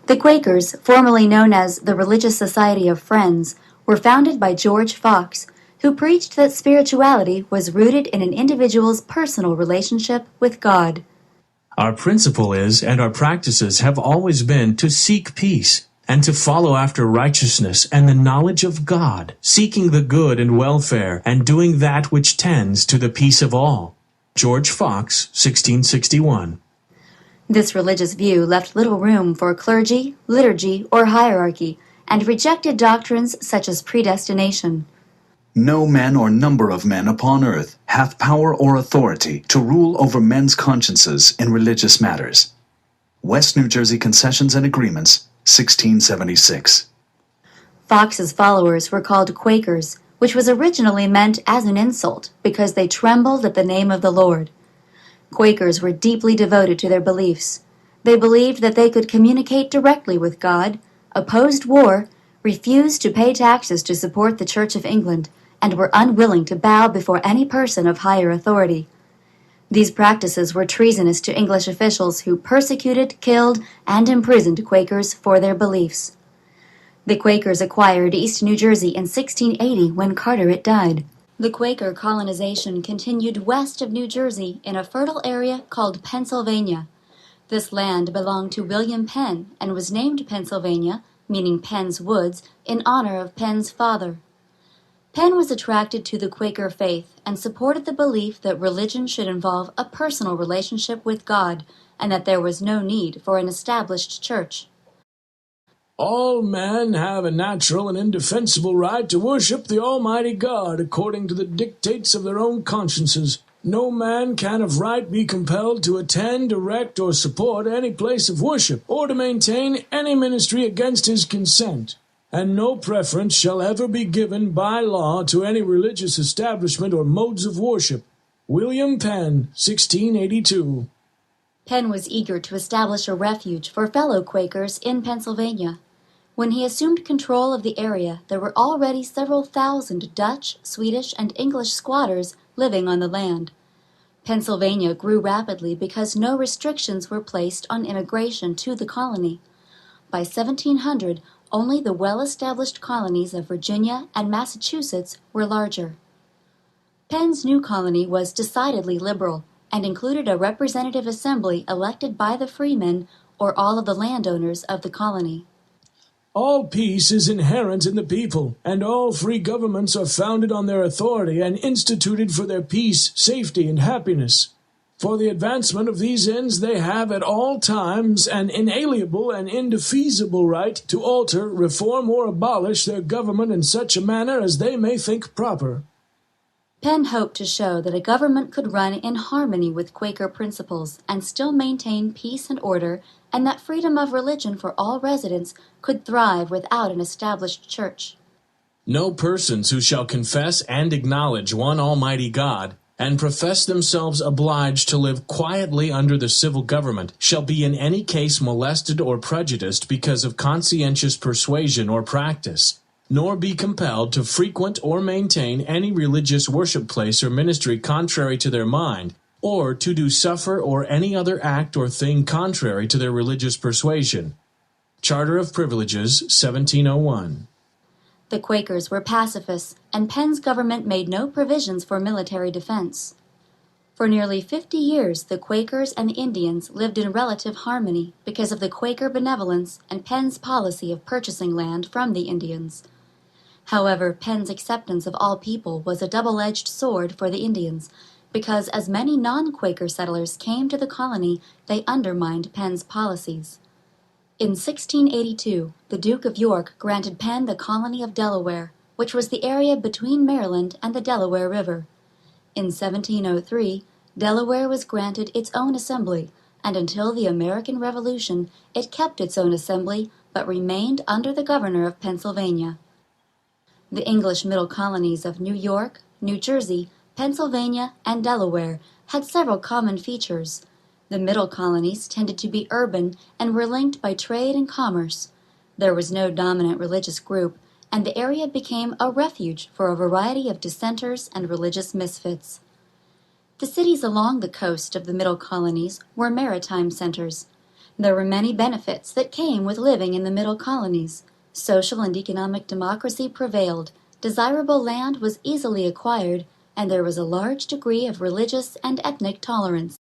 The Quakers, formerly known as the Religious Society of Friends, were founded by George Fox, who preached that spirituality was rooted in an individual's personal relationship with God. Our principle is, and our practices have always been, to seek peace, and to follow after righteousness and the knowledge of God, seeking the good and welfare, and doing that which tends to the peace of all. George Fox, 1661. This religious view left little room for clergy, liturgy, or hierarchy, and rejected doctrines such as predestination. No man or number of men upon earth hath power or authority to rule over men's consciences in religious matters. West New Jersey Concessions and Agreements, 1676. Fox's followers were called Quakers, which was originally meant as an insult because they trembled at the name of the Lord. Quakers were deeply devoted to their beliefs. They believed that they could communicate directly with God, opposed war, refused to pay taxes to support the Church of England, and were unwilling to bow before any person of higher authority. These practices were treasonous to English officials who persecuted, killed, and imprisoned Quakers for their beliefs. The Quakers acquired East New Jersey in 1680 when Carteret died. The Quaker colonization continued west of New Jersey in a fertile area called Pennsylvania. This land belonged to William Penn and was named Pennsylvania, meaning Penn's Woods, in honor of Penn's father. Penn was attracted to the Quaker faith and supported the belief that religion should involve a personal relationship with God and that there was no need for an established church. All men have a natural and indefensible right to worship the Almighty God according to the dictates of their own consciences. No man can of right be compelled to attend, direct, or support any place of worship, or to maintain any ministry against his consent. And no preference shall ever be given by law to any religious establishment or modes of worship. William Penn, 1682. Penn was eager to establish a refuge for fellow Quakers in Pennsylvania. When he assumed control of the area, there were already several thousand Dutch, Swedish, and English squatters living on the land. Pennsylvania grew rapidly because no restrictions were placed on immigration to the colony. By 1700, only the well-established colonies of Virginia and Massachusetts were larger. Penn's new colony was decidedly liberal and included a representative assembly elected by the freemen or all of the landowners of the colony. All peace is inherent in the people, and all free governments are founded on their authority and instituted for their peace, safety, and happiness. For the advancement of these ends they have at all times an inalienable and indefeasible right to alter, reform, or abolish their government in such a manner as they may think proper. Penn hoped to show that a government could run in harmony with Quaker principles and still maintain peace and order, and that freedom of religion for all residents could thrive without an established church. No persons who shall confess and acknowledge one Almighty God, and profess themselves obliged to live quietly under the civil government, shall be in any case molested or prejudiced because of conscientious persuasion or practice, nor be compelled to frequent or maintain any religious worship place or ministry contrary to their mind, or to do suffer or any other act or thing contrary to their religious persuasion. Charter of Privileges, 1701. The Quakers were pacifists, and Penn's government made no provisions for military defense. For nearly 50 years, the Quakers and the Indians lived in relative harmony because of the Quaker benevolence and Penn's policy of purchasing land from the Indians. However, Penn's acceptance of all people was a double-edged sword for the Indians, because as many non-Quaker settlers came to the colony, they undermined Penn's policies. In 1682, the Duke of York granted Penn the colony of Delaware, which was the area between Maryland and the Delaware River. In 1703, Delaware was granted its own assembly, and until the American Revolution, it kept its own assembly but remained under the governor of Pennsylvania. The English middle colonies of New York, New Jersey, Pennsylvania, and Delaware had several common features. The middle colonies tended to be urban and were linked by trade and commerce. There was no dominant religious group, and the area became a refuge for a variety of dissenters and religious misfits. The cities along the coast of the middle colonies were maritime centers. There were many benefits that came with living in the middle colonies. Social and economic democracy prevailed, desirable land was easily acquired, and there was a large degree of religious and ethnic tolerance.